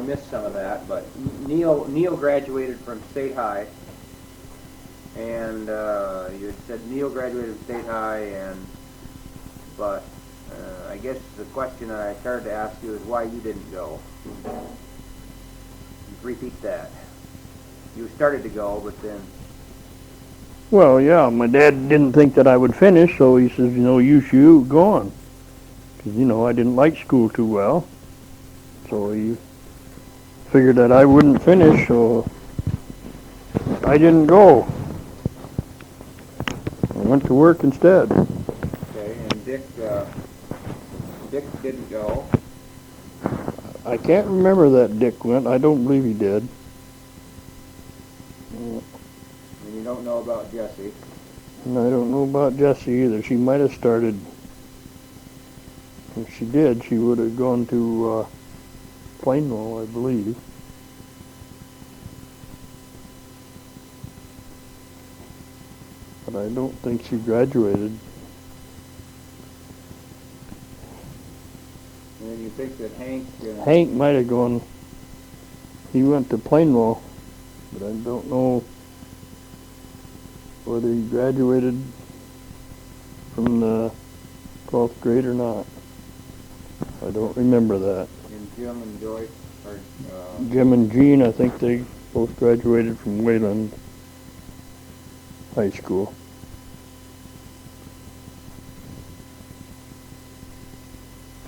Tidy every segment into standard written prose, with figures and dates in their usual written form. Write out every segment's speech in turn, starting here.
missed some of that, but Neil graduated from State High, and you had said Neil graduated from State High, but I guess the question I started to ask you is why you didn't go. Repeat that. You started to go, but then... Well, yeah, my dad didn't think that I would finish, so he says, no use you going. Because, I didn't like school too well. So he figured that I wouldn't finish, so I didn't go. I went to work instead. Okay, and Dick didn't go. I can't remember that Dick went. I don't believe he did. And you don't know about Jessie. And I don't know about Jessie either. She might have started. If she did, she would have gone to Plainville, I believe. But I don't think she graduated. And then you think that Hank might have gone. He went to Plainville, but I don't know whether he graduated from the 12th grade or not. I don't remember that. And Jim and Joyce, or Jim and Jean, I think they both graduated from Wayland High School.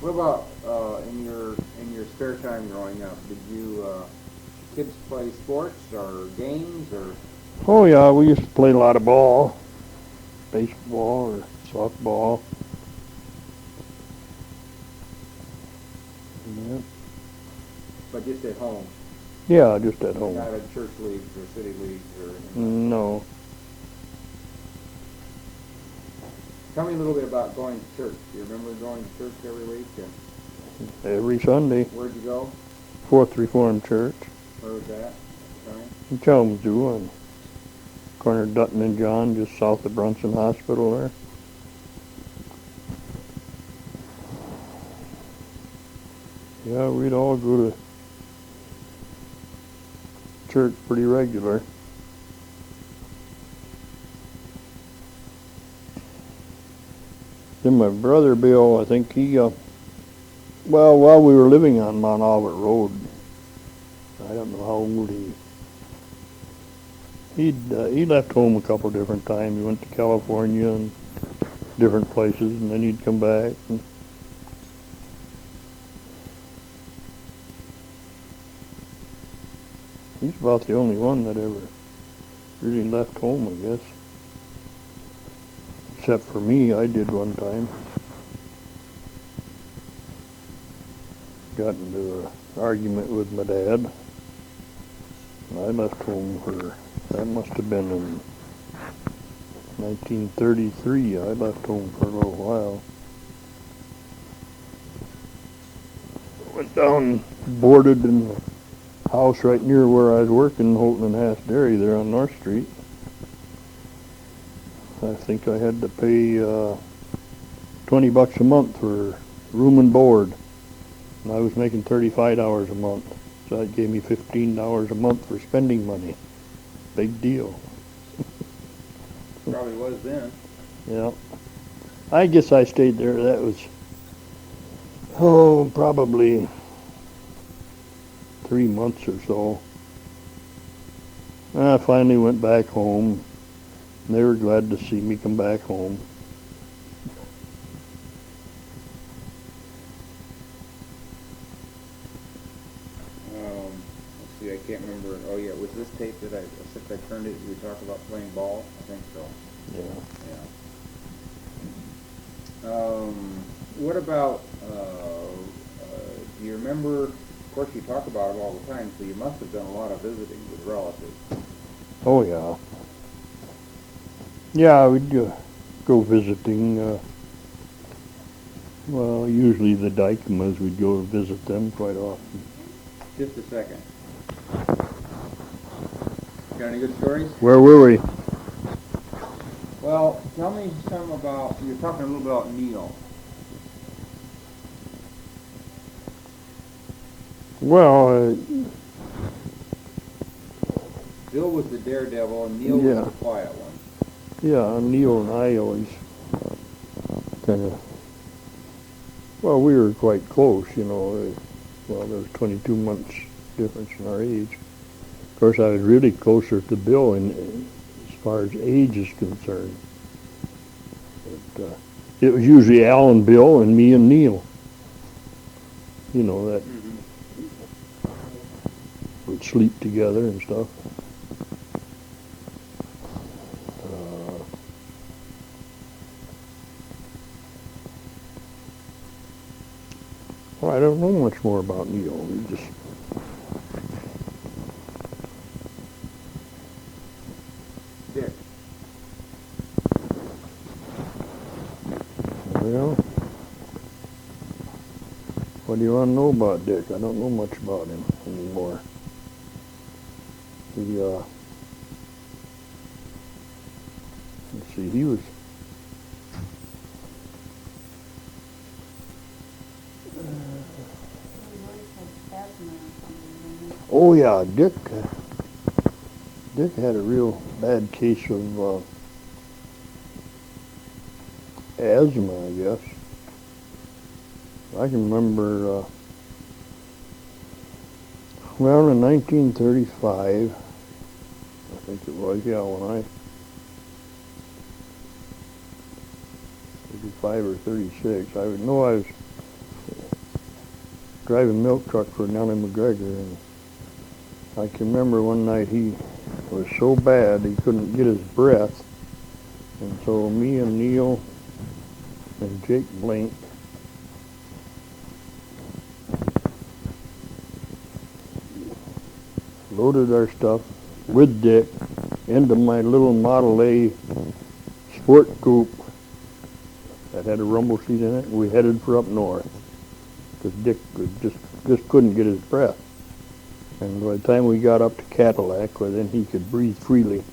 what about in your spare time growing up? Did you kids play sports or games or? Oh yeah, we used to play a lot of ball, baseball or softball. Yeah. But just at home? Yeah, just at home. Not in church leagues or city leagues or anything? No. Tell me a little bit about going to church. Do you remember going to church every week? Every Sunday. Where'd you go? Fourth Reformed Church. Where was that? Sorry? In Kalamazoo on corner of Dutton and John, just south of Brunson Hospital there. Yeah, we'd all go to church pretty regular. Then my brother Bill, I think he, while we were living on Mount Albert Road, I don't know how old he left home a couple different times. He went to California and different places, and then he'd come back. And he's about the only one that ever really left home, I guess. Except for me, I did one time. Got into an argument with my dad. I left home that must have been in 1933. I left home for a little while. Went down, boarded in the house right near where I was working, Holton and Haas Dairy there on North Street. I think I had to pay $20 a month for room and board, and I was making $35 a month, so that gave me $15 a month for spending money. Big deal. Probably was then. Yeah. I guess I stayed there. That was, probably 3 months or so. I finally went back home. They were glad to see me come back home. Let's see, I can't remember. Oh yeah, was this tape that since I turned it, we talked about playing ball? I think so. Yeah. Yeah. What about, do you remember, of course you talk about it all the time, so you must have done a lot of visiting with relatives. Oh yeah. Yeah, we'd go visiting. Usually the Dykemas, we'd go visit them quite often. Just a second. Got any good stories? Where were we? Well, tell me some about, you're talking a little bit about Neil. Well, Bill was the daredevil, and Neil Yeah. was the quiet one. yeah, Neil and I always kind of, well, we were quite close, you know. Well, there was 22 months difference in our age. Of course, I was really closer to Bill as far as age is concerned. But, it was usually Al and Bill and me and Neil. You know, that would sleep together and stuff. Well, I don't know much more about Neil. We just Dick. Well, what do you want to know about Dick? I don't know much about him anymore. He, let's see, he was, oh yeah, Dick had a real bad case of asthma, I guess. I can remember, well, in 1935, I think it was, yeah, when I, 35 or 36, I would know I was driving a milk truck for Nellie McGregor, and I can remember one night he was so bad he couldn't get his breath, and so me and Neil and Jake Blink loaded our stuff with Dick into my little Model A sport coupe that had a rumble seat in it, and we headed for up north because Dick just couldn't get his breath. And by the time we got up to Cadillac, well, then he could breathe freely.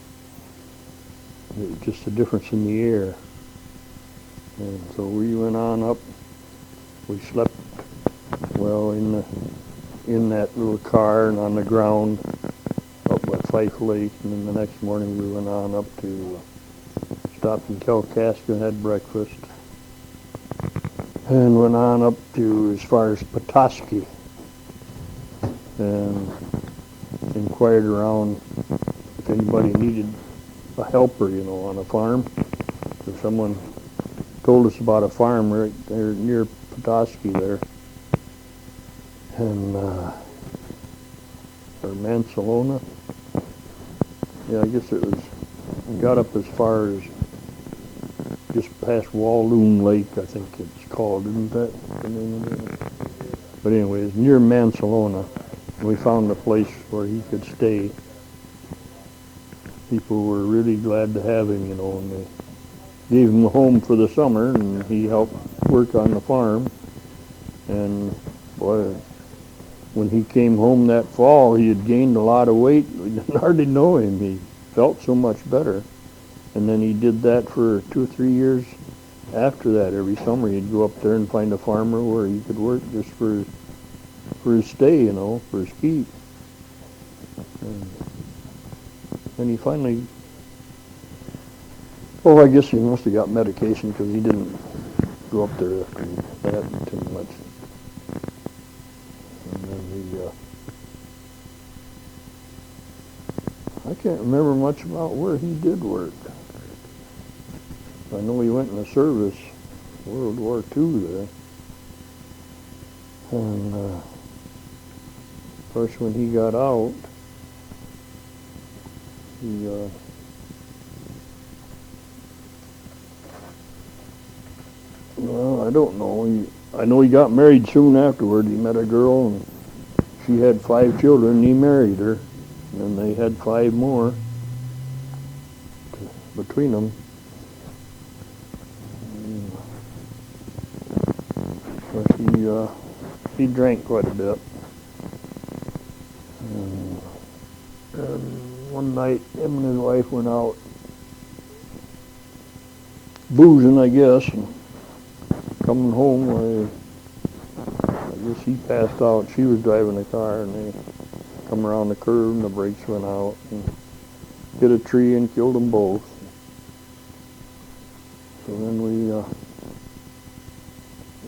It was just a difference in the air. And so we went on up. We slept, well, in that little car and on the ground up by Fife Lake. And then the next morning we went on up to, stopped in Kalkaska and had breakfast. And went on up to as far as Petoskey. And inquired around if anybody needed a helper, you know, on a farm. So someone told us about a farm right there near Petoskey there. And, or Mansalona. Yeah, I guess it was, got up as far as just past Walloon Lake, I think it's called, isn't that the name of it? But anyways, near Mansalona. We found a place where he could stay. People were really glad to have him, you know, and they gave him a home for the summer, and he helped work on the farm. And boy, when he came home that fall, he had gained a lot of weight. We didn't hardly know him. He felt so much better. And then he did that for 2 or 3 years after that. Every summer he'd go up there and find a farmer where he could work just for his stay, you know, for his keep. And he finally, well, I guess he must have got medication because he didn't go up there after that too much. And then I can't remember much about where he did work. I know he went in the service, World War II there. And, of course, when he got out, he, well, I don't know. I know he got married soon afterward. He met a girl, and she had 5 children, and he married her. And they had 5 more between them. But he drank quite a bit. And one night, him and his wife went out boozing, I guess, and coming home, I I guess he passed out. She was driving the car, and they come around the curve, and the brakes went out, and hit a tree and killed them both. So then we,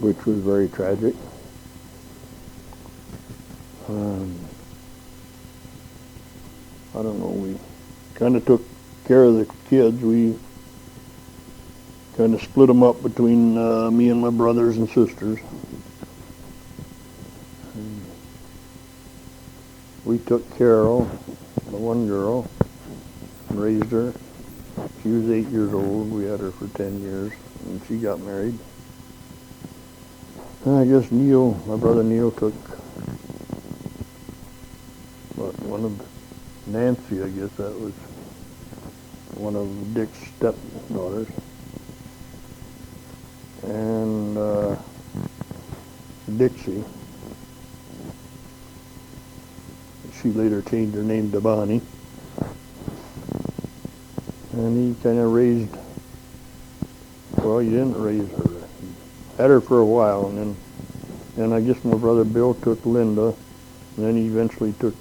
which was very tragic. I don't know, we kind of took care of the kids. We kind of split them up between me and my brothers and sisters. And we took Carol, the one girl, and raised her. She was 8 years old. We had her for 10 years, and she got married. And I guess Neil, my brother Neil, took one of Nancy, I guess that was one of Dick's stepdaughters. And Dixie. She later changed her name to Bonnie. And he kind of raised, well, he didn't raise her. He had her for a while, and then I guess my brother Bill took Linda, and then he eventually took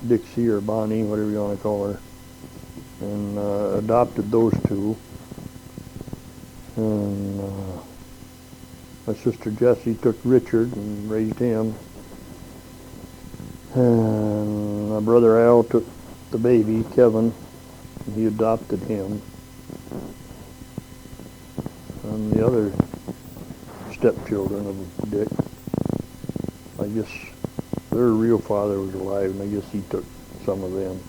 Dixie or Bonnie, whatever you want to call her, and adopted those two. And my sister Jessie took Richard and raised him. And my brother Al took the baby, Kevin, and he adopted him. And the other stepchildren of Dick, I guess their real father was alive, and I guess he took some of them.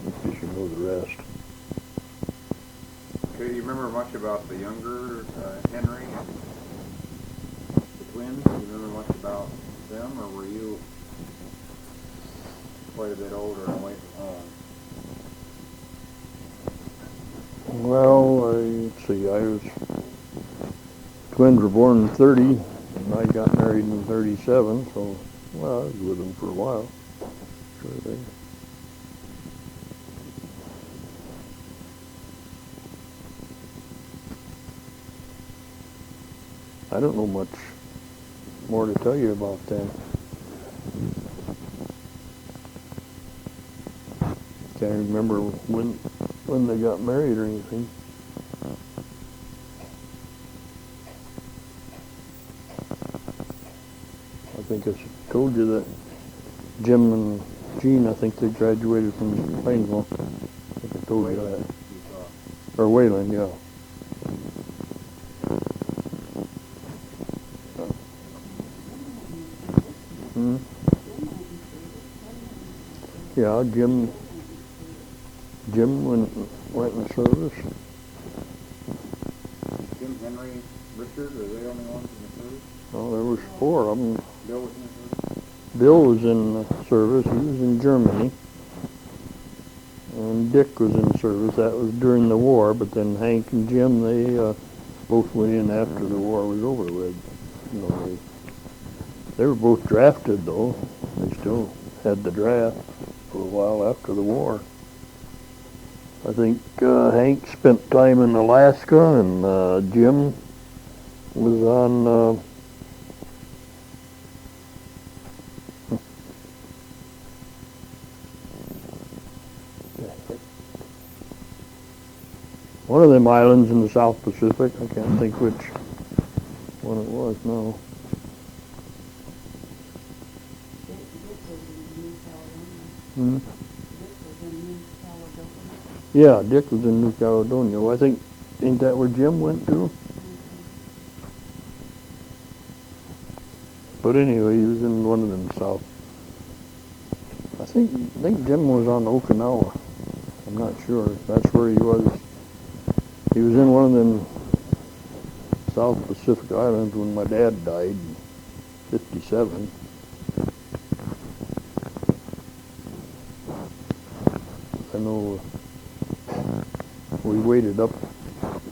I guess you know the rest. Okay, do you remember much about the younger Henry and the twins? Do you remember much about them, or were you quite a bit older and away from home? Well, let's see, twins were born in 30, and I got married in 37, so, well, I was with them for a while. Sure thing. I don't know much more to tell you about them. Can't remember when they got married or anything. I think I told you that Jim and Jean, I think they graduated from Plainsville. I think I told you that. Or Wayland, yeah. Yeah, Jim went in service. Jim, Henry, Richard, are they the only ones in the service? Oh, there was 4 of them. Bill was in the service? Bill was in service. He was in Germany. And Dick was in service. That was during the war, but then Hank and Jim, they both went in after the war was over with. You know, they were both drafted, though. They still had the draft for a while after the war. I think Hank spent time in Alaska, and Jim was on one of them islands in the South Pacific. I can't think which one it was now. Hmm? Yeah, Dick was in New Caledonia. Well, I think, ain't that where Jim went to? But anyway, he was in one of them south. I think Jim was on Okinawa. I'm not sure. That's where he was. He was in one of them South Pacific islands when my dad died in 57. I know we waited up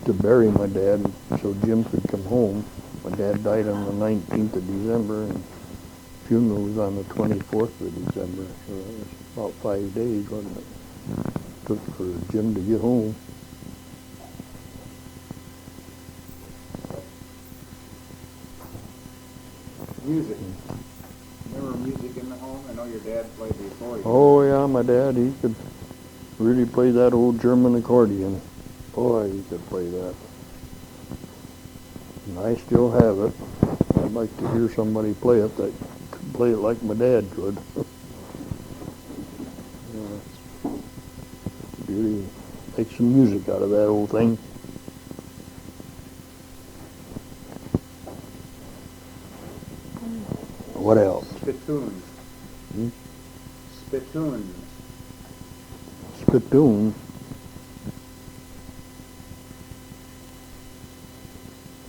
to bury my dad so Jim could come home. My dad died on the 19th of December, and funeral was on the 24th of December. So it was about 5 days, wasn't it? Took for Jim to get home. Music. Remember music in the home? I know your dad played the accordion. Oh yeah, my dad, he could really play that old German accordion. Boy, he could play that. And I still have it. I'd like to hear somebody play it that could play it like my dad could. Really make some music out of that old thing. What else? Spittoons. Hmm? Spittoons. Spittoon.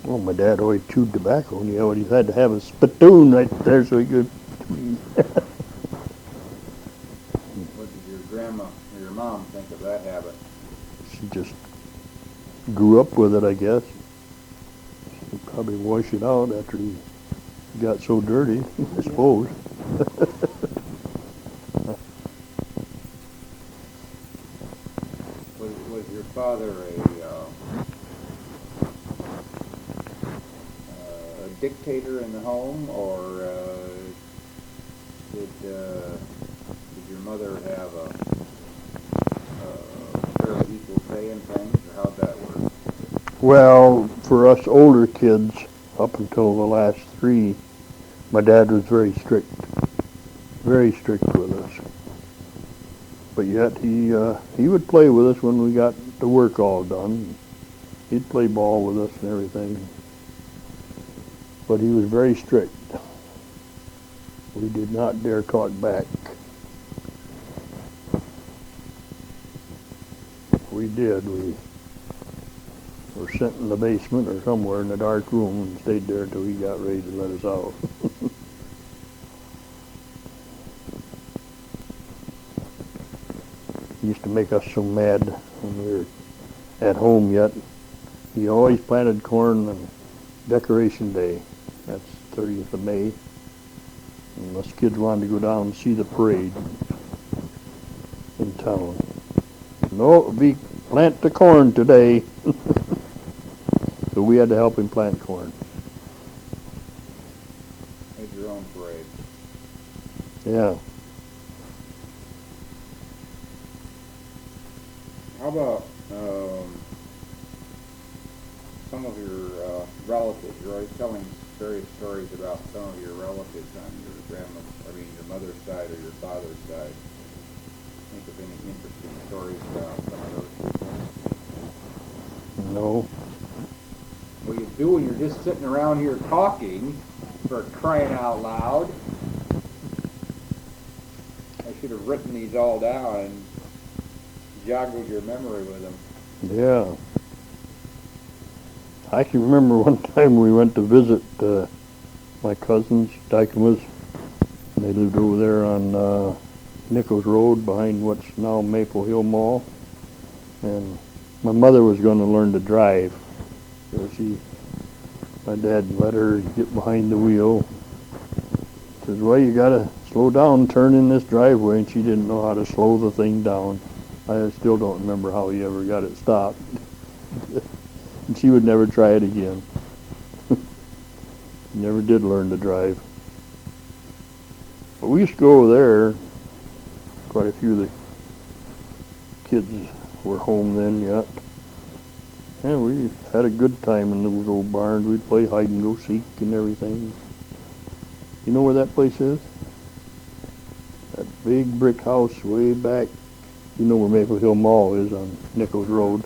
Well, my dad always chewed tobacco, and he had to have a spittoon right there so he could. What did your grandma or your mom think of that habit? She just grew up with it, I guess. He probably washed it out after he got so dirty, I suppose. Was your father a dictator in the home, or did your mother have a fairly equal say in things, or how'd that work? Well, for us older kids, up until the last three, my dad was very strict with us. But yet he would play with us when we got the work all done. He'd play ball with us and everything. But he was very strict. We did not dare talk back. We did. We were sent in the basement or somewhere in a dark room and stayed there until he got ready to let us out. He used to make us so mad when we were at home yet. He always planted corn on Decoration Day. That's 30th of May. And us kids wanted to go down and see the parade in town. No, we plant the corn today. So we had to help him plant corn. Made your own parade. Yeah. How about some of your relatives? You're always telling various stories about some of your relatives on your mother's side or your father's side. Think of any interesting stories about some of those people? No. Well, you do when you're just sitting around here talking, for crying out loud. I should have written these all down and joggled your memory with them. Yeah. I can remember one time we went to visit my cousins, Dykemas. They lived over there on Nichols Road behind what's now Maple Hill Mall. And my mother was going to learn to drive. So my dad let her get behind the wheel. Says, well, you got to slow down, turn in this driveway. And she didn't know how to slow the thing down. I still don't remember how he ever got it stopped. And she would never try it again. Never did learn to drive. But we used to go over there. Quite a few of the kids were home then yet. And we had a good time in those old barns. We'd play hide and go seek and everything. You know where that place is? That big brick house way back. You know where Maple Hill Mall is on Nichols Road.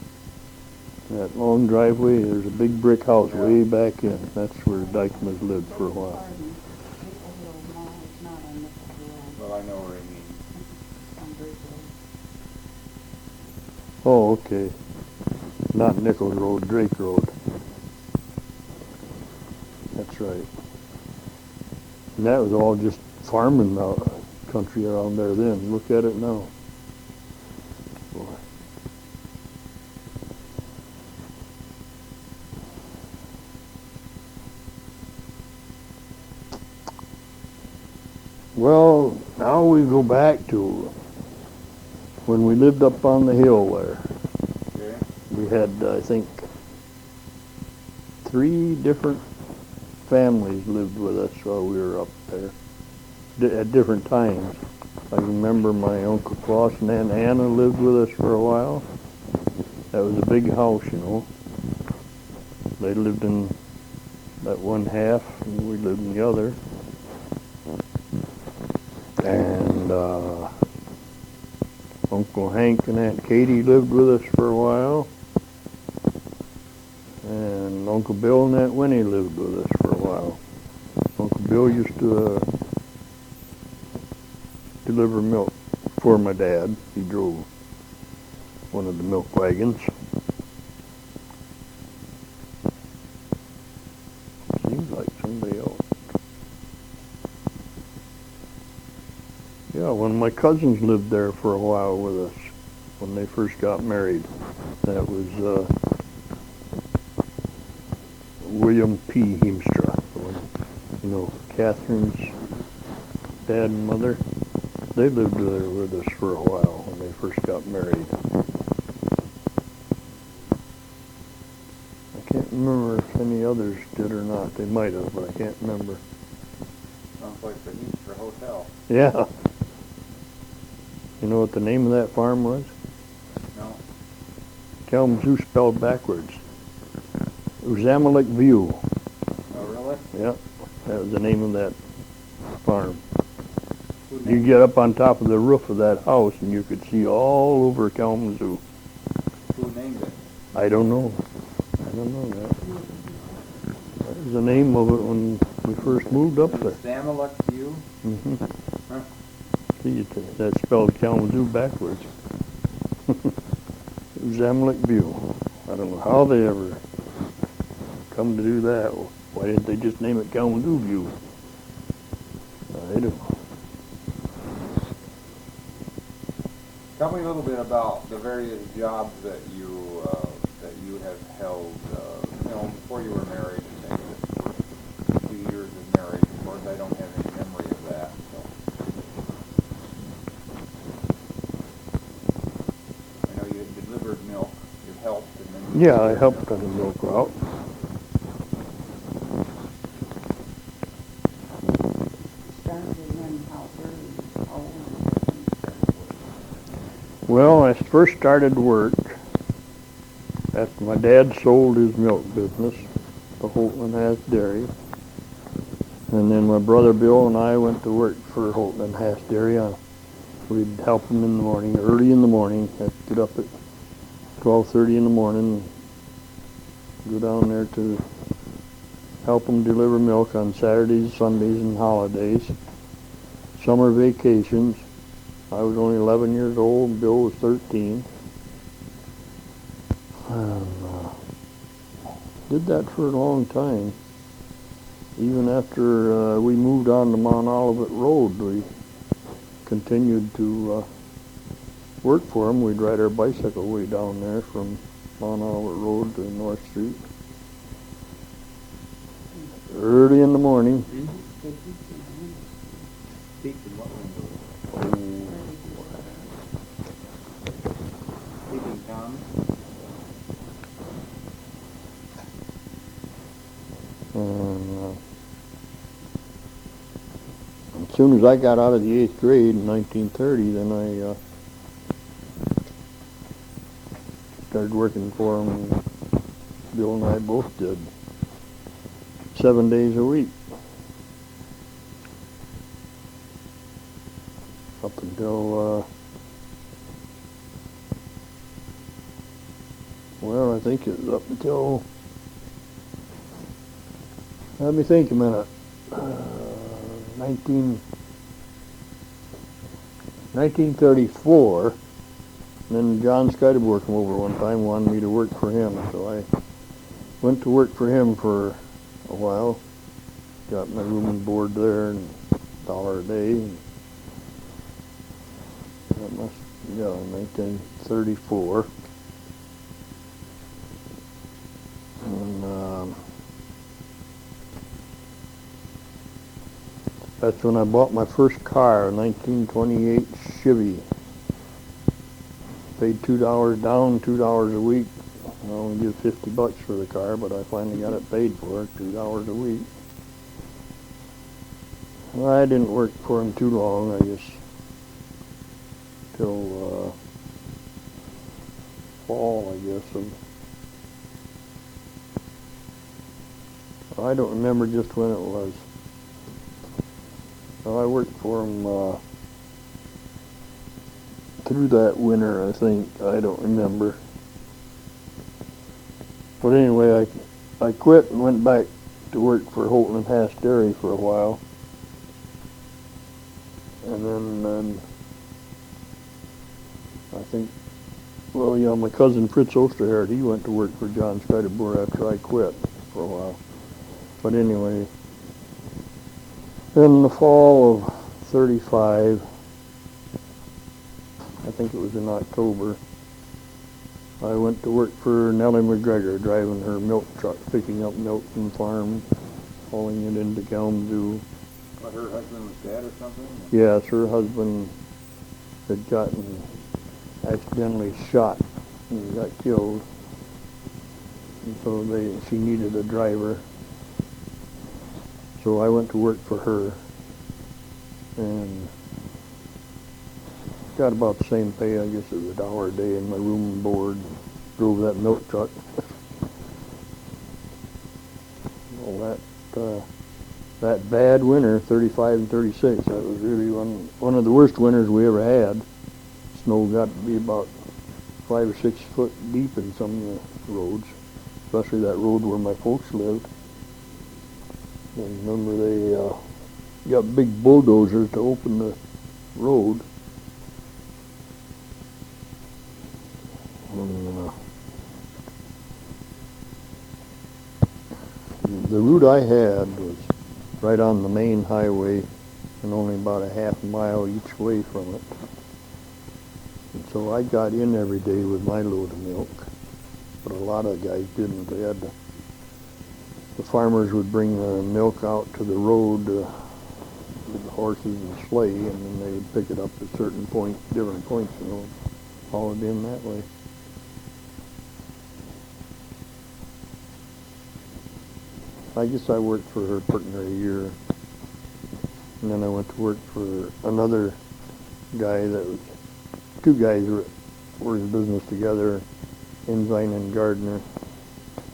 That long driveway, there's a big brick house way back in. That's where Dykeman's lived for a while. Well, I know where he means. Oh, okay. Not Nichols Road, Drake Road. That's right. And that was all just farming country around there then. Look at it now. Boy. Well, now we go back to when we lived up on the hill there. We had, I think, three different families lived with us while we were up there at different times. I remember my Uncle Klaus and Aunt Anna lived with us for a while. That was a big house, you know. They lived in that one half, and we lived in the other. And Uncle Hank and Aunt Katie lived with us for a while. And Uncle Bill and Aunt Winnie lived with us for a while. Uncle Bill used to deliver milk for my dad. He drove one of the milk wagons. Seems like somebody else. Yeah, one of my cousins lived there for a while with us when they first got married. That was William P. Heemstra. You know, Catherine's dad and mother. They lived there with us for a while when they first got married. I can't remember if any others did or not. They might have, but I can't remember. Sounds like the Heemstra Hotel. Yeah. You know what the name of that farm was? No. Kalamazoo spelled backwards. It was Amalek View. Oh, really? Yep. That was the name of that farm. Who You named get up on top of the roof of that house and you could see all over Kalamazoo. Who named it? I don't know. I don't know that. That was the name of it when we first moved up there. Samalek View? Mm-hmm. Huh. See, that spelled Kalamazoo backwards. It was Amalek View. I don't know how they ever come to do that. Why didn't they just name it Kalamazoo View? I don't know. Tell me a little bit about the various jobs that you have held, before you were married, and maybe the first few years of marriage. Of course, I don't have any memory of that. So. I know you delivered milk. You helped, and then. Yeah, I helped on the milk route. Well, I first started work after my dad sold his milk business, the Holton and Hass Dairy. And then my brother Bill and I went to work for Holton and Hass Dairy. We'd help him in the morning, early in the morning. I'd get up at 12:30 in the morning and go down there to help him deliver milk on Saturdays, Sundays, and holidays. Summer vacations. I was only 11 years old and Bill was 13. And did that for a long time. Even after we moved on to Mount Olivet Road, we continued to work for him. We'd ride our bicycle way down there from Mount Olivet Road to North Street. Early in the morning. And as soon as I got out of the 8th grade in 1930, then I started working for him. Bill and I both did 7 days a week. Up until, well, I think it was up until, let me think a minute, 1934, and then John Skydeborg came over one time, wanted me to work for him, so I went to work for him for a while, got my room and board there, and $1 a day. That must, yeah, 1934. And that's when I bought my first car, a 1928 Chevy. Paid $2 down, $2 a week. I only give $50 for the car, but I finally got it paid for, $2 a week. Well, I didn't work for him too long, I guess, till fall, I guess. And I don't remember just when it was. Well, I worked for him through that winter, I think. I don't remember. But anyway, I quit and went back to work for Holton and Hass Dairy for a while. And then I think, well, yeah, my cousin Fritz Osterhard, he went to work for John Streiteboer after I quit for a while. But anyway, in the fall of 35, I think it was in October, I went to work for Nellie McGregor, driving her milk truck, picking up milk from the farm, hauling it into Kalamazoo. But her husband was dead or something? Yes, her husband had gotten accidentally shot and got killed. And so she needed a driver. So I went to work for her and got about the same pay. I guess it was $1 a day in my room and board. Drove that milk truck. Well, that bad winter, 35 and 36, that was really one of the worst winters we ever had. Snow got to be about 5 or 6 foot deep in some of the roads, especially that road where my folks lived. And remember they got big bulldozers to open the road. And, the route I had was right on the main highway and only about a half mile each way from it. And so I got in every day with my load of milk, but a lot of guys didn't. They had the farmers would bring the milk out to the road with the horses and sleigh, and then they would pick it up at certain points, different points, haul it in that way. I guess I worked for her pretty near a year, and then I went to work for another guy that was, two guys were in business together, Ensign and Gardner.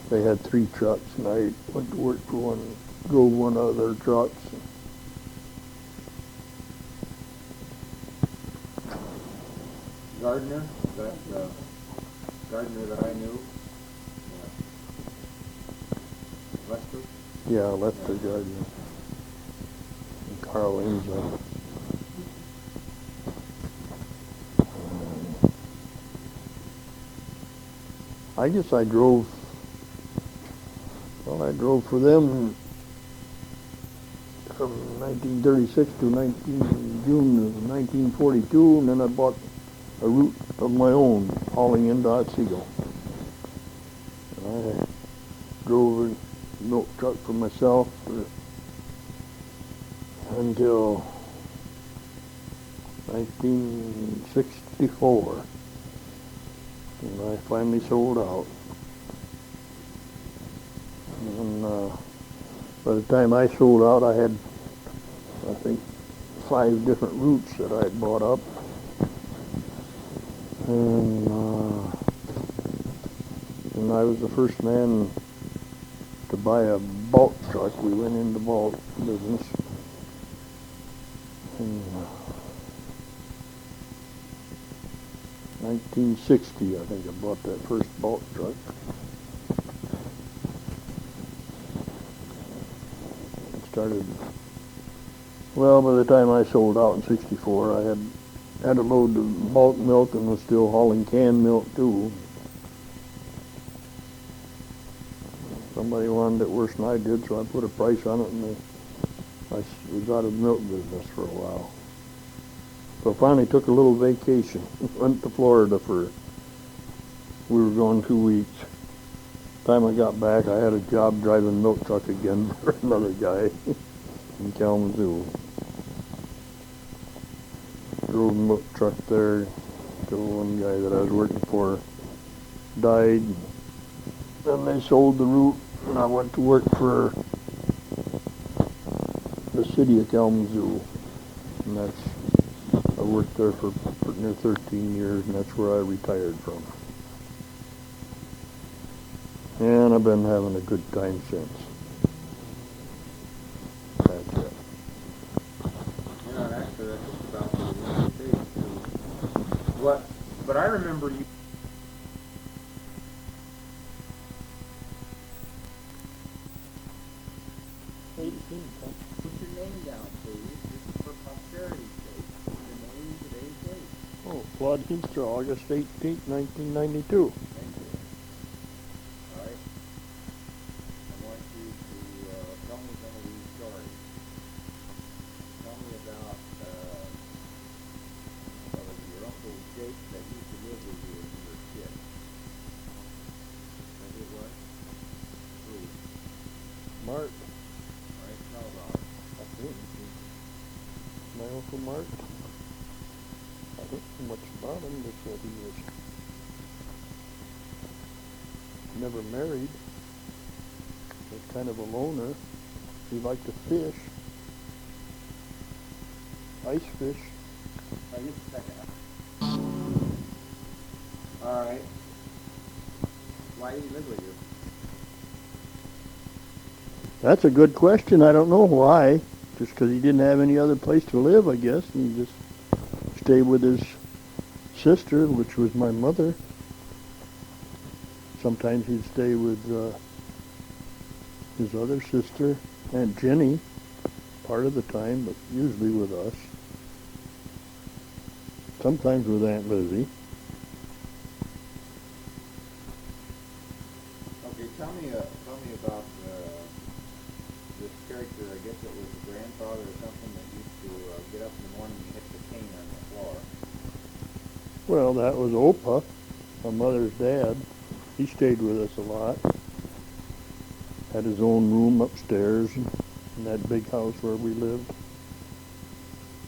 They had 3 trucks, and I went to work for one, drove one of their trucks. Gardner, that Gardner that I knew. Lester? Yeah, Lester Gardner. And Carl Ensign. I guess I drove for them from 1936 to June of 1942, and then I bought a route of my own, hauling into Otsego. And I drove a milk truck for myself until 1964, and I finally sold out. And by the time I sold out, I had, I think, 5 different routes that I had bought up. And I was the first man to buy a bulk truck. We went into bulk business. In 1960, I think I bought that first bulk truck. Started, well, by the time I sold out in 64, I had a load of bulk milk and was still hauling canned milk too. Somebody wanted it worse than I did, so I put a price on it, and I was out of the milk business for a while. So I finally took a little vacation, went to Florida we were gone 2 weeks. Time I got back, I had a job driving milk truck again for another guy in Kalamazoo. Drove a milk truck there till one guy that I was working for died. Then they sold the route, and I went to work for the city of Kalamazoo, and I worked there for near 13 years, and that's where I retired from. And I've been having a good time since. That's it. Yeah, and actually that's just about the United States too. But I remember you. 18. Put your name down, please. This is for posterity's sake. Put your name, today's date. Oh, Claude Heaster, August 18th, 1992. Thank you. All right. I want you to tell me some of these stories. Tell me about your Uncle Jake that used to live with you when you were a kid. What it was? Please. Mark. All right, tell about it. My Uncle Mark. I don't know much about him, just that he was never married. He was kind of a loner. He liked to fish. Ice fish. Just a second. All right. Why did he live with you? That's a good question. I don't know why. Just because he didn't have any other place to live, I guess. And he just stayed with his sister, which was my mother. Sometimes he'd stay with his other sister, Aunt Jenny, part of the time, but usually with us. Sometimes with Aunt Lizzie. Okay, tell me about this character. I guess it was a grandfather or something that used to get up in the morning and hit the cane on the floor. Well, that was Opa, my mother's dad. He stayed with us a lot. Had his own room upstairs in that big house where we lived.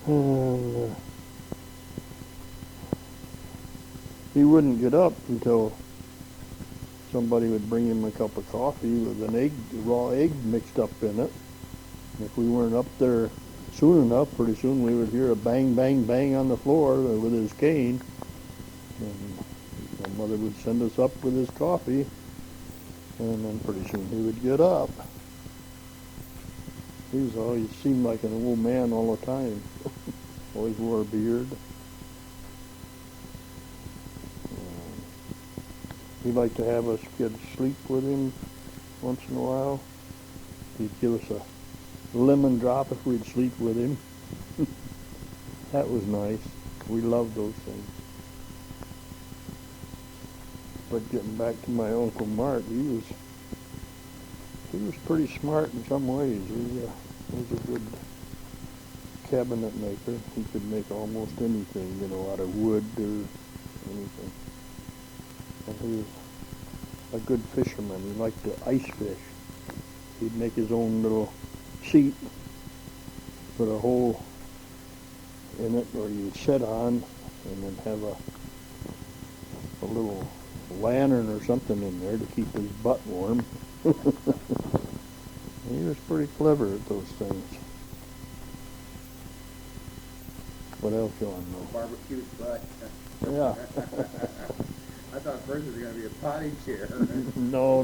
And he wouldn't get up until somebody would bring him a cup of coffee with an egg, raw egg mixed up in it. And if we weren't up there soon enough, pretty soon we would hear a bang, bang, bang on the floor with his cane. And my mother would send us up with his coffee, and then pretty soon he would get up. He seemed like an old man all the time. Always wore a beard. He liked to have us get sleep with him once in a while. He'd give us a lemon drop if we'd sleep with him. That was nice. We loved those things. But getting back to my Uncle Mart, he was pretty smart in some ways. He was a good cabinet maker. He could make almost anything, out of wood or anything. And he was a good fisherman. He liked to ice fish. He'd make his own little seat, put a hole in it where you'd sit on, and then have a little lantern or something in there to keep his butt warm. He was pretty clever at those things. What else you want to know? Barbecue butt. Yeah. I thought first it was going to be a potty chair. No.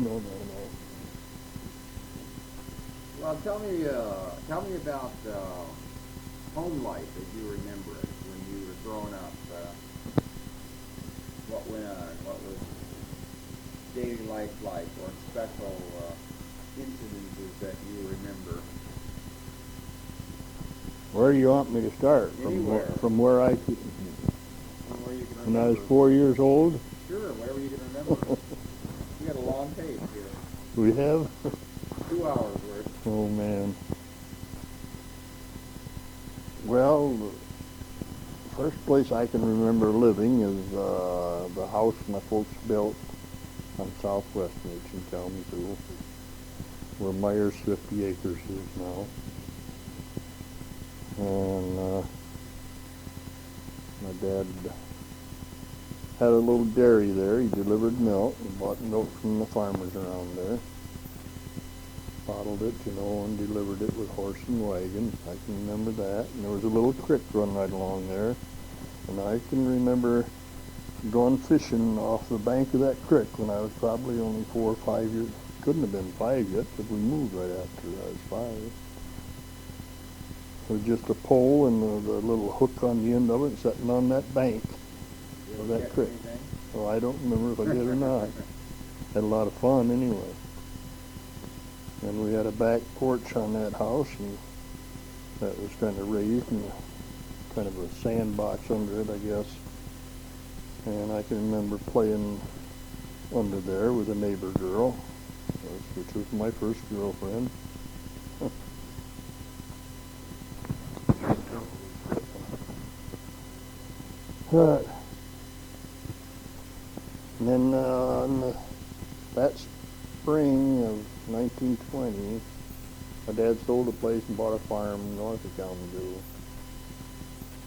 Well, tell me about home life as you remember it when you were growing up. What went on? What was daily life like, or special incidences that you remember? Where do you want me to start? Anywhere. From where I... From where you can remember. When I was 4 years old? Sure, whatever you can remember. We got a long tape here. We have? 2 hours worth. Oh, man. Well, the first place I can remember living is the house my folks built on Southwest Beach in Kalamazoo, where Myers 50 Acres is now. And my dad had a little dairy there. He delivered milk and bought milk from the farmers around there. bottled it, and delivered it with horse and wagon. I can remember that. And there was a little creek run right along there. And I can remember going fishing off the bank of that creek when I was probably only 4 or 5 years. Couldn't have been 5 yet, because we moved right after I was 5. It was just a pole and the little hook on the end of it sitting on that bank of that creek. Well, I don't remember if I did or not. Had a lot of fun anyway. And we had a back porch on that house, and that was kind of raised and kind of a sandbox under it, I guess. And I can remember playing under there with a neighbor girl, which was my first girlfriend. And then that spring of 1920, my dad sold a place and bought a farm north of Kalamazoo.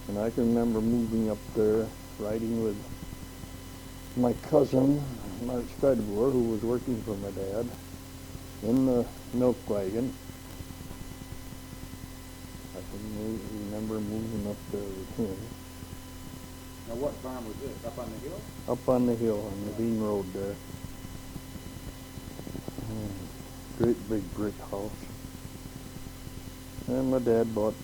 And I can remember moving up there, riding with my cousin, Mark Scudmore, who was working for my dad, in the milk wagon. I can remember moving up there with him. Now what farm was this? Up on the hill? Up on the hill on the Bean Road there. Great big brick house. And my dad bought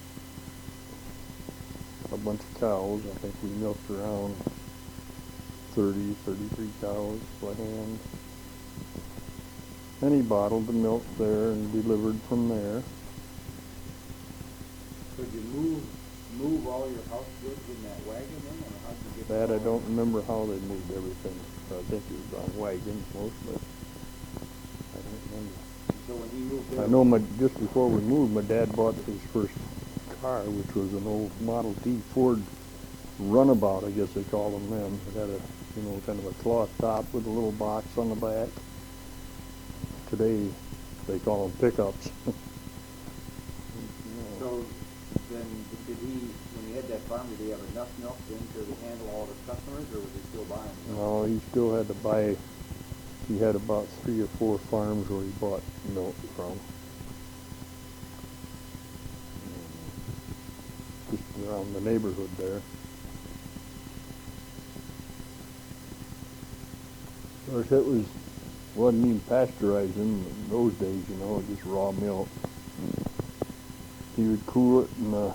a bunch of cows. I think we milked around 33 cows by hand. And he bottled the milk there and delivered from there. Could you move all your house goods in that wagon then, or how'd you get That I don't remember how they moved everything. I think it was on wagons mostly. I don't remember. So when he moved there, I know just before we moved, my dad bought his first car, which was an old Model T Ford runabout, I guess they call them then. It had a, kind of a cloth top with a little box on the back. Today, they call them pickups. So then, did he, when he had that farm, did he have enough milk then to handle all his customers, or was he still buying milk? No, he still had to buy. He had about 3 or 4 farms where he bought milk from. Just around the neighborhood there. Of course, it wasn't even pasteurizing in those days, just raw milk. He would cool it in the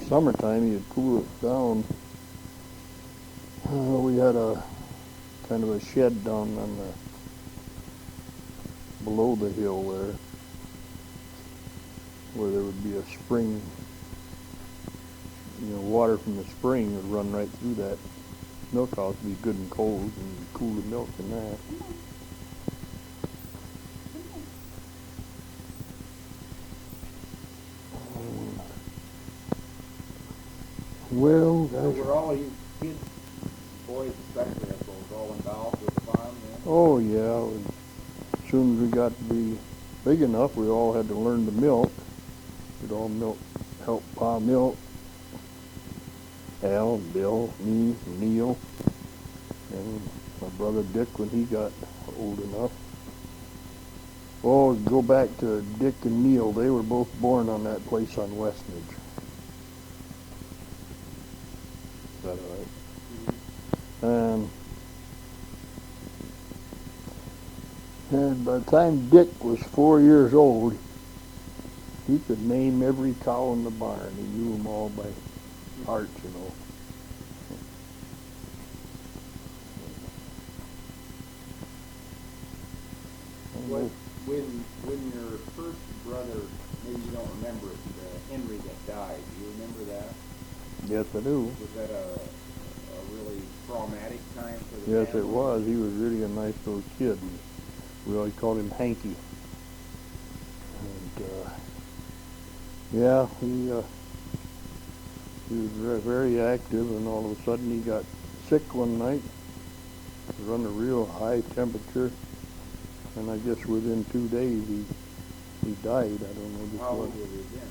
summertime. He would cool it down. We had a kind of a shed down on below the hill there, where there would be a spring. Water from the spring would run right through that milk house, be good and cold, and cool the milk in that. Well, So were all of you kids, boys especially, I suppose, all involved with the farm then? oh yeah, as soon as we got to be big enough, we all had to learn to milk. We'd all help pa milk. Al, Bill, me, Neil, and my brother Dick when he got old enough. Oh, go back to Dick and Neil. They were both born on that place on Westnedge. Is that all right? And by the time Dick was 4 years old, he could name every cow in the barn. He knew them all by heart, When your first brother, maybe you don't remember it, Henry that died, do you remember that? Yes, I do. Was that a really traumatic time for the Yes, family? it was. He was really a nice little kid. We always called him Hanky. And, yeah, he was very active, and all of a sudden he got sick one night. He was on a real high temperature, and I guess within 2 days he died. I don't know just How what. old was he then?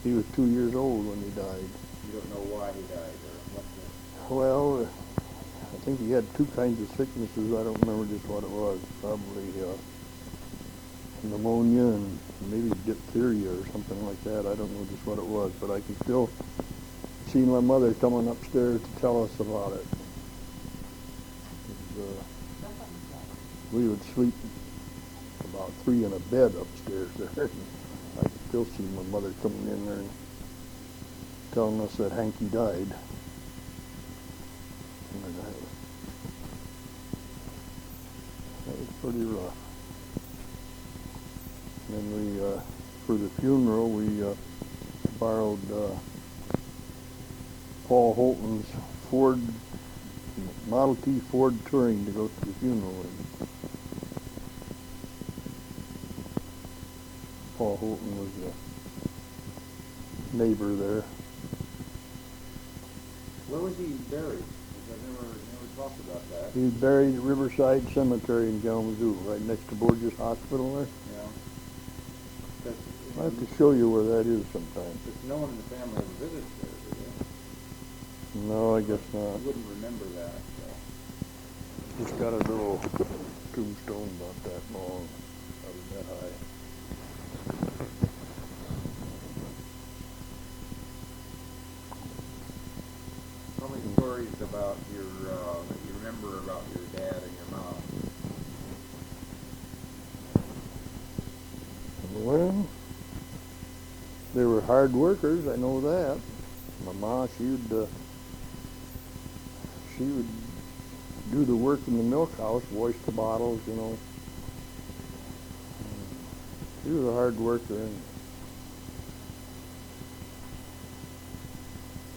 He was 2 years old when he died. You don't know why he died or what the... Well, I think he had 2 kinds of sicknesses. I don't remember just what it was. Probably pneumonia and maybe diphtheria or something like that. I don't know just what it was, but I can still see my mother coming upstairs to tell us about it. We would sleep about 3 in a bed upstairs there. I can still see my mother coming in there and telling us that Hanky died. And that was pretty rough. And then we, for the funeral, we borrowed Paul Holton's Model T Ford Touring to go to the funeral in. Paul Holton was a neighbor there. Where was he buried? I never talked about that. He's buried at Riverside Cemetery in Kalamazoo, right next to Borges Hospital there. Yeah. I'll have to show you where that is sometime. Because no one in the family ever visits there, do they? No, I guess not. I wouldn't remember that. So. Just got a little tombstone about that long, about that high. Tell me stories about your that you remember about your dad and your mom. Well, they were hard workers, I know that. My ma, she would do the work in the milk house, wash the bottles, you know. She was a hard worker and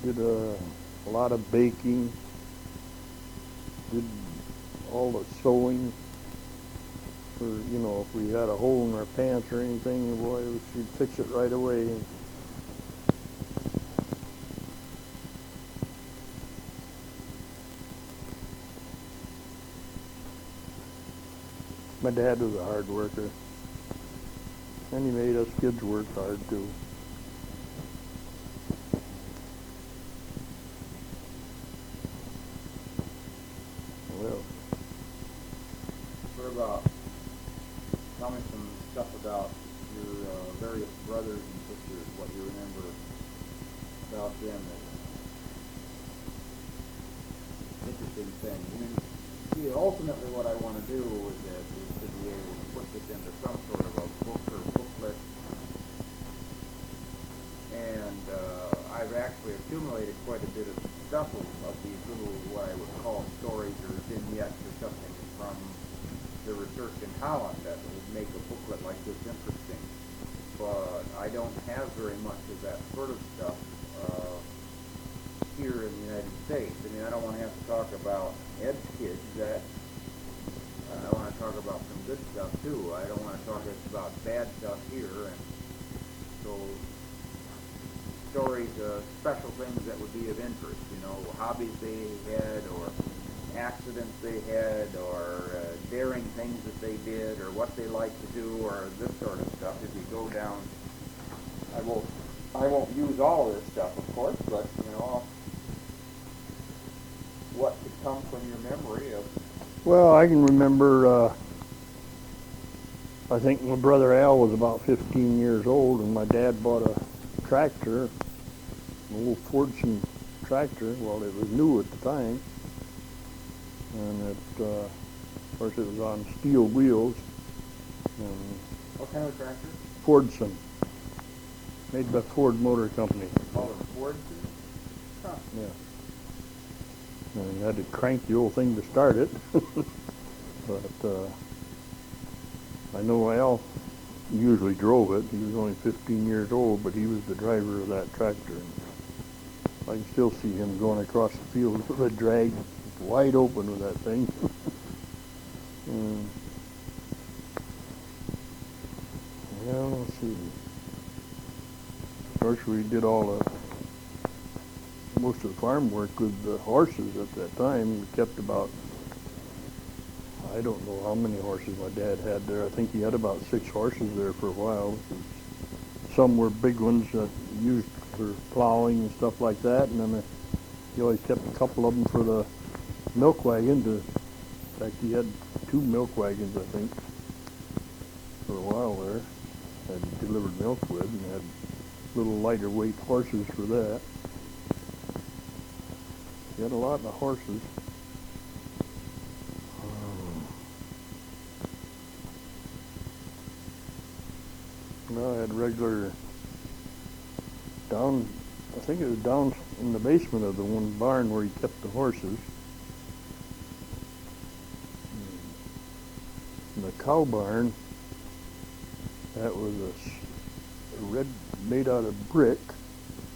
did a lot of baking, did all the sewing for, you know, if we had a hole in our pants or anything, boy, she'd fix it right away. My dad was a hard worker, and he made us kids work hard too. Well, What about, tell me some stuff about your various brothers and sisters, what you remember about them as interesting things. I mean, see, ultimately what I want to do with this is to be able to put this into some sort of a book or booklet. And I've actually accumulated quite a bit of stuff of these little, what I would call stories or vignettes or something from the research in Holland that would make a booklet like this interesting. But I don't have very much of that sort of stuff here in the United States. I mean, I don't want to have to talk about Ed's kids. I want to talk about some good stuff too. I don't want to talk just about bad stuff here. And so stories, special things that would be of interest, you know, hobbies they had or accidents they had or daring things that they did or what they liked to do or this sort of stuff. If you go down, I won't use all of this stuff, of course, but, you know, what could come from your memory of... well, I can remember, I think my brother Al was about 15 years old, and my dad bought a tractor, an old Fordson tractor. Well, it was new at the time, and it, of course, it was on steel wheels. And What kind of tractor? Fordson, made by Ford Motor Company. Oh, the Ford? Huh. Yeah. And you had to crank the old thing to start it. But I know Al usually drove it. He was only 15 years old, but he was the driver of that tractor. And I can still see him going across the field with a drag wide open with that thing. Yeah, let's see. Of course, we did most of the farm work with the horses at that time. We kept about, I don't know how many horses my dad had there. I think he had about 6 horses there for a while. Some were big ones that used for plowing and stuff like that, and then he always kept a couple of them for the milk wagon. In fact, he had 2 milk wagons, I think. for a while there. Had delivered milk with, and had little lighter weight horses for that. He had a lot of horses. I had regular down, I think it was down in the basement of the one barn where he kept the horses. And the cow barn, that was a red, made out of brick,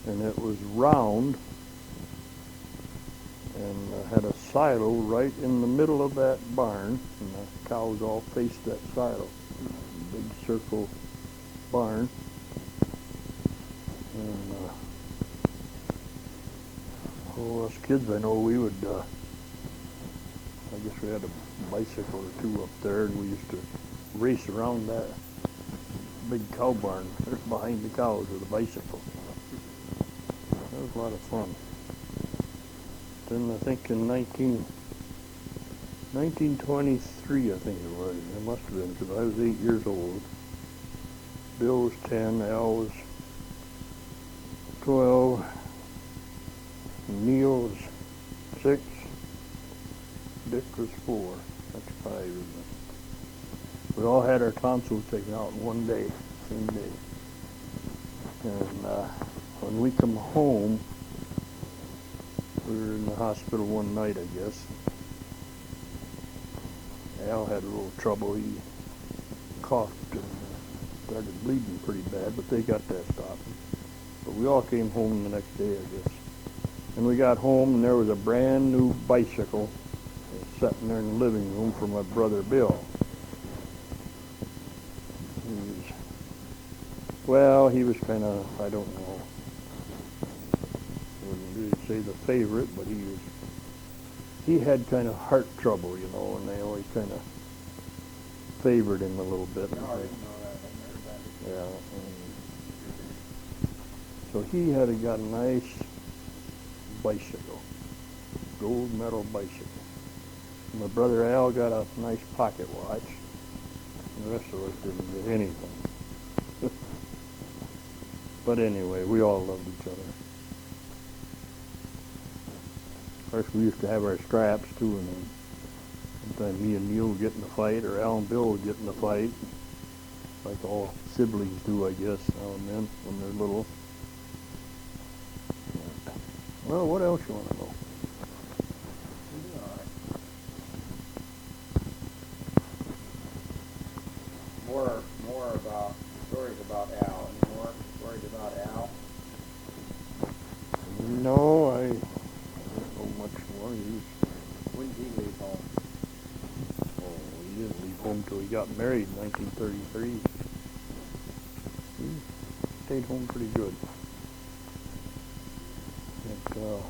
and it was round, and had a silo right in the middle of that barn, and the cows all faced that silo. Big circle barn. And us kids, I know we would, I guess we had a bicycle or two up there, and we used to race around that big cow barn behind the cows with a bicycle. That was a lot of fun. Then I think in 1923, I think it was, it must have been, because I was 8 years old. Bill was 10, Al was 12, Neil was 6, Dick was 4. That's 5, isn't it? We all had our tonsils taken out in one day, same day. And when we come home, we were in the hospital one night, I guess. Al had a little trouble. He coughed and started bleeding pretty bad, but they got that stopped. But we all came home the next day, I guess. And we got home, and there was a brand new bicycle sitting there in the living room for my brother Bill. He was kind of, I don't know, I wouldn't really say the favorite, but he had kind of heart trouble, you know, and they always kind of favored him a little bit. No, I didn't know that. I never got it. Yeah. So he had got a nice bicycle, gold medal bicycle. My brother Al got a nice pocket watch. The rest of us didn't get anything. But anyway, we all loved each other. Of course, we used to have our scraps too, and then sometimes me and Neil would get in a fight, or Al and Bill would get in a fight, like all siblings do, I guess, now and then when they're little. Well, what else you want to know? More about stories about Al. Any more stories about Al? No, I don't know much more. When did he leave home? Oh, he didn't leave home till he got married in 1933. He stayed home pretty good. But,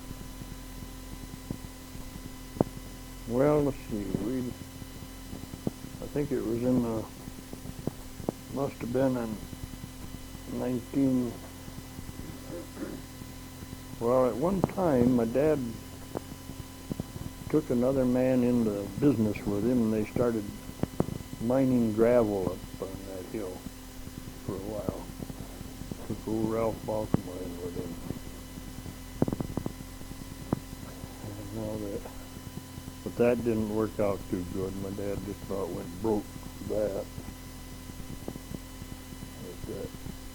well, let's see. I think it was in the, must have been in 19. Well, at one time, my dad took another man into business with him, and they started mining gravel up on that hill for a while. Took old Ralph Baltimore in with him. And all that. But that didn't work out too good. My dad just about went broke for that.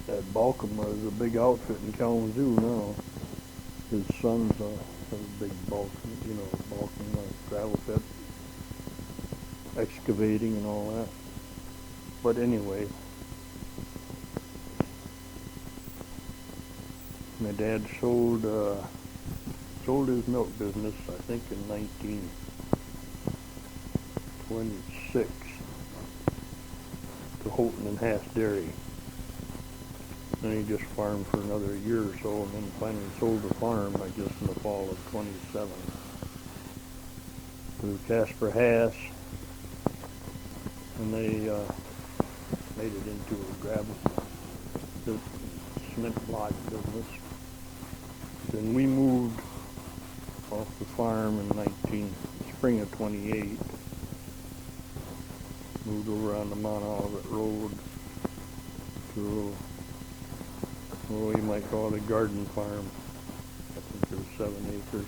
That Baltimore is a big outfit in Kalamazoo now. His son's a big Baltimore gravel pit, excavating and all that. But anyway, my dad sold his milk business, I think, in 1926 to Houghton and Hass Dairy. Then he just farmed for another year or so, and then finally sold the farm, I guess, in the fall of 27 to Casper Hass, and they made it into a gravel cement block business. Then we moved off the farm in spring of 28. moved over on the Mount Olivet Road to, well, you might call it a garden farm. I think there was 7 acres.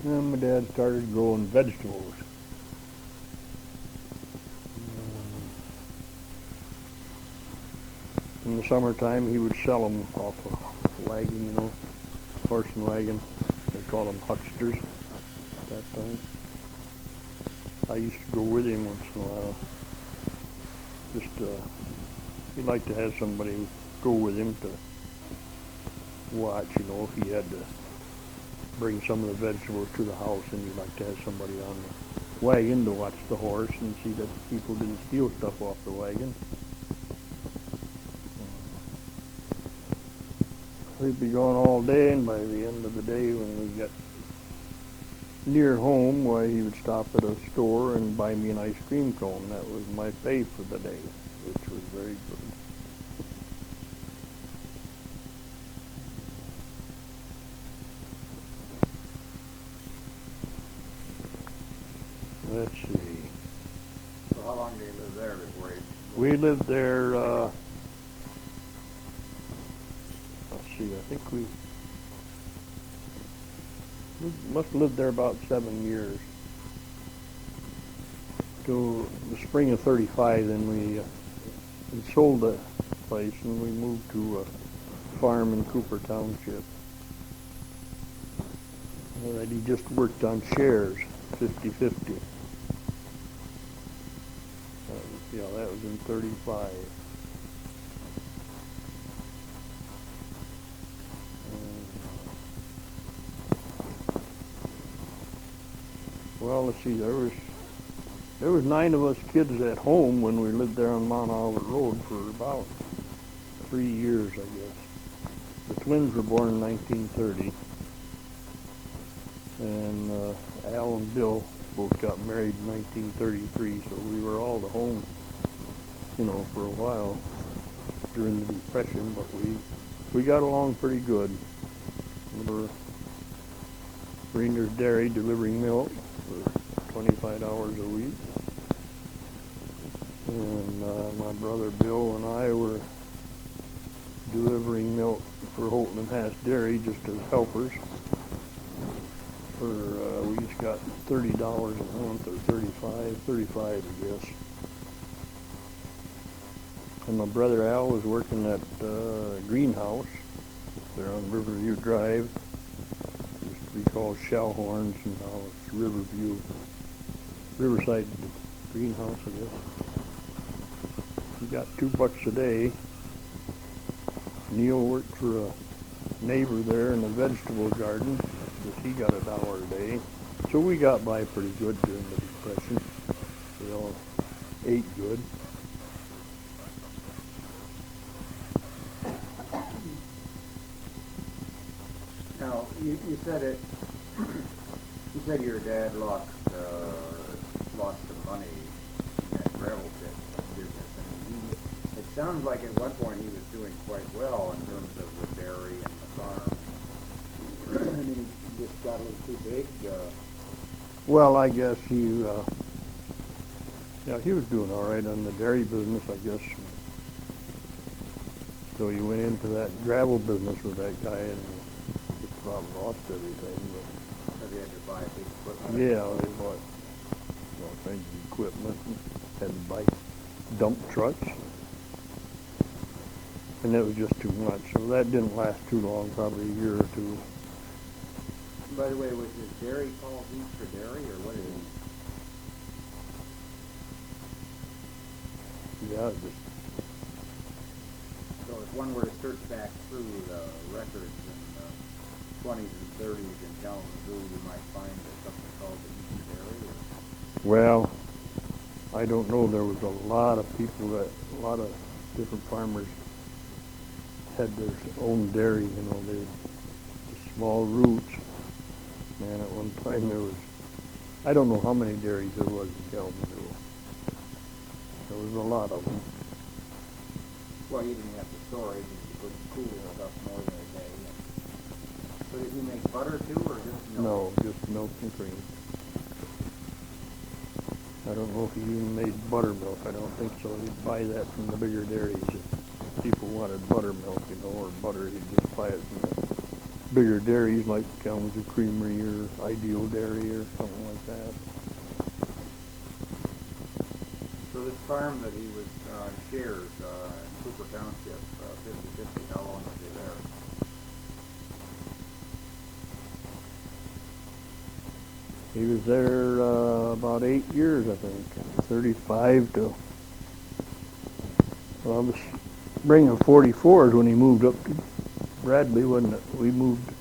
And my dad started growing vegetables. In the summertime, he would sell them off a wagon, you know, horse and wagon. They call them hucksters at that time. I used to go with him once in a while. Just, he'd like to have somebody go with him to watch, you know, if he had to bring some of the vegetables to the house, and he'd like to have somebody on the wagon to watch the horse and see that people didn't steal stuff off the wagon. We'd be gone all day, and by the end of the day, when we got near home, why, he would stop at a store and buy me an ice cream cone. That was my pay for the day, which was very good. Let's see. So how long did you live there before you... We lived there, let's see, I think we must have lived there about 7 years. Till the spring of '35, then we sold the place and we moved to a farm in Cooper Township. And he just worked on shares, 50-50. Yeah, that was in '35. Well, let's see, there was 9 of us kids at home when we lived there on Mount Olivet Road for about 3 years, I guess. The twins were born in 1930, and Al and Bill both got married in 1933, so we were all at home, you know, for a while during the Depression, but we got along pretty good. We were Reinder's Dairy delivering milk for 25 hours a week. And my brother Bill and I were delivering milk for Holton and Hass Dairy just as helpers. We each got $30 a month, or 35, I guess. And my brother Al was working at greenhouse there on Riverview Drive. It used to be called Shellhorns, and now it's Riverside Greenhouse, I guess. He got $2 a day. Neil worked for a neighbor there in the vegetable garden. He got $1 a day. So we got by pretty good during the Depression. We all ate good. Now, you said it. You said your dad lost some money in that gravel pit business. I mean, it sounds like at one point he was doing quite well in terms of the dairy and the farm. And he just got a little too big. Well, I guess he was doing all right on the dairy business, I guess. So he went into that gravel business with that guy, and he probably lost everything. But he had to buy a big equipment. Yeah, they bought all kinds of equipment, had to buy dump trucks, and that was just too much. So that didn't last too long, probably a year or two. By the way, was his dairy called Heat for Dairy, or what is it? Yeah, just... So if one were to search back through the records in the 20s and 30s in Kalamazoo, you might find something called the Heat for Dairy, or... Well, I don't know. There was a lot of people a lot of different farmers had their own dairy, you know, they had small roots. Man, at one time there was, I don't know how many dairies there was in Kalamazoo. There was a lot of them. Well, you didn't have the storage, and you couldn't cool stuff more than a day. So did he make butter too, or just milk? No, just milk and cream. I don't know if he even made buttermilk. I don't think so. He'd buy that from the bigger dairies. If people wanted buttermilk, or butter, he'd just buy it from the bigger dairies like Kalamazoo Creamery or Ideal Dairy or something like that. So this farm that he was shares in Cooper Township, 50/50, how long was he there? He was there about 8 years, I think. 35 to, well, the spring of 44 is when he moved up to Bradley, wasn't it? We moved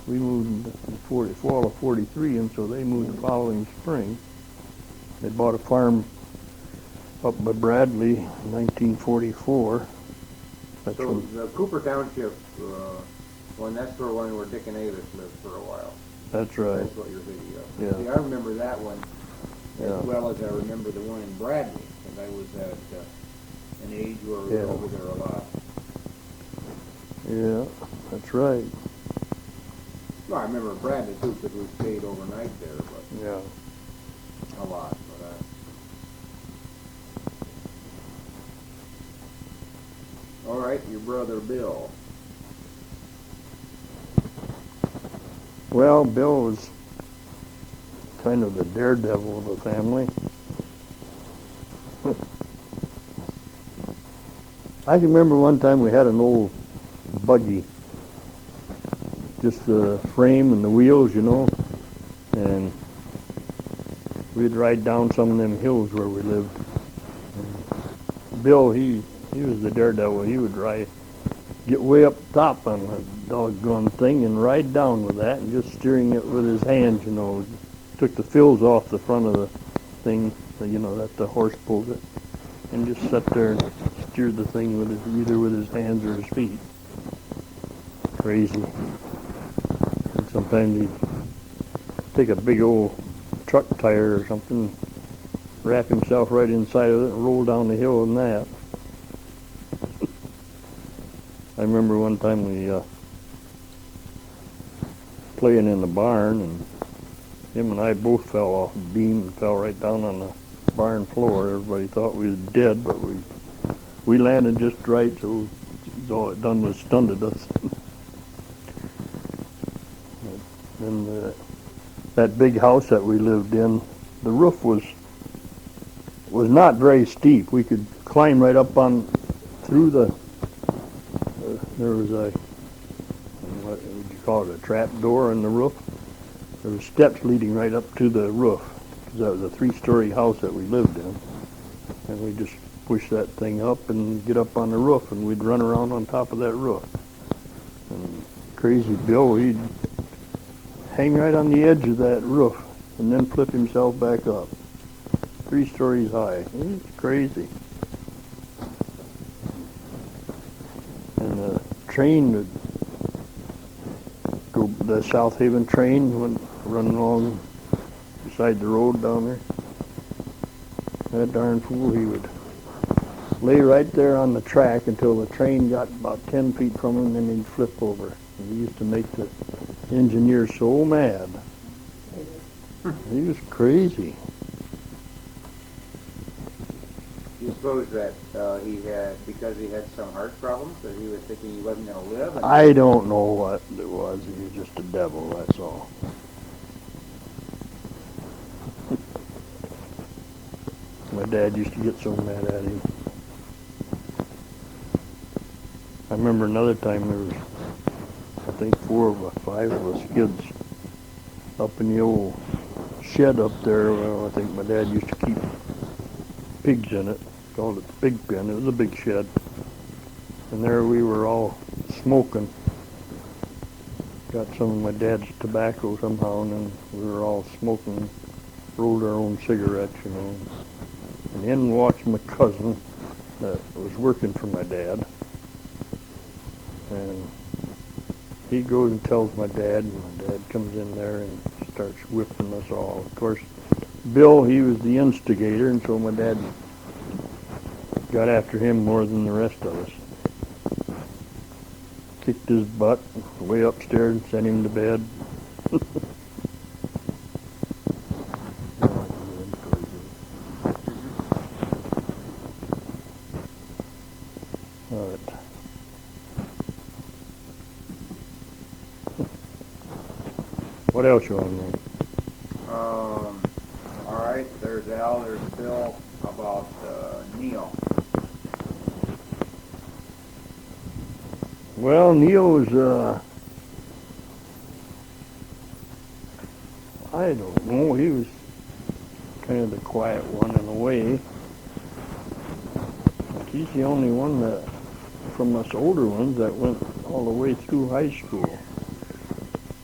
in fall of 43, and so they moved the following spring. They bought a farm up by Bradley in 1944. That's So when, the Cooper Township, that's the one where Dick and Avis lived for a while. that's right. That's what you're thinking of. Yeah. See, I remember that one Yeah. as well as I remember the one in Bradley, because I was at an age where we were over there a lot. Yeah, that's right. Well, I remember Bradley too, because we stayed overnight there, but Yeah. a lot. But all right, your brother Bill. Well, Bill was kind of the daredevil of the family. I can remember one time we had an old buggy, just the frame and the wheels, and we'd ride down some of them hills where we lived. And Bill, he was the daredevil. He would get way up top on the doggone thing and ride down with that, and just steering it with his hands, took the fills off the front of the thing, that the horse pulled it, and just sat there and steered the thing either with his hands or his feet. Crazy. And sometimes he'd take a big old truck tire or something, wrap himself right inside of it, and roll down the hill in that. I remember one time we playing in the barn, and him and I both fell off the beam and fell right down on the barn floor. Everybody thought we was dead, but we landed just right, so all it done was stunned us. And that big house that we lived in, the roof was not very steep. We could climb right up through there was what would you call it, a trap door in the roof. There were steps leading right up to the roof, because that was a 3-story house that we lived in. And we just push that thing up and get up on the roof, and we'd run around on top of that roof. And crazy Bill, he'd hang right on the edge of that roof and then flip himself back up. 3 stories high. He's crazy. And the train would go, the South Haven train went running along beside the road down there. That darn fool, he would lay right there on the track until the train got about 10 feet from him, and then he'd flip over. And he used to make the engineer so mad. He was crazy. Do you suppose that because he had some heart problems, that he was thinking he wasn't going to live? I don't know what it was. He was just a devil, that's all. My dad used to get so mad at him. I remember another time there was, I think 5 of us kids up in the old shed up there. Well, I think my dad used to keep pigs in it. Called it the pig pen. It was a big shed. And there we were all smoking. Got some of my dad's tobacco somehow, and then we were all smoking, rolled our own cigarettes, And in walks my cousin that was working for my dad. And he goes and tells my dad, and my dad comes in there and starts whipping us all. Of course, Bill, he was the instigator, and so my dad got after him more than the rest of us. Kicked his butt way upstairs and sent him to bed. What else you want to know? All right, there's Al, there's Bill. How about Neil? Well, Neil was, I don't know, he was kind of the quiet one in a way. Like he's the only one that, from us older ones, that went all the way through high school.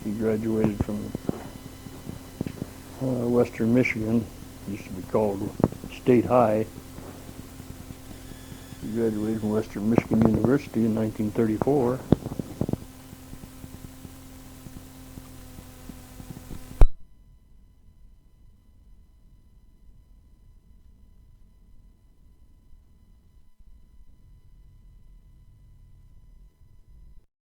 He graduated from Western Michigan, used to be called State High. He graduated from Western Michigan University in 1934.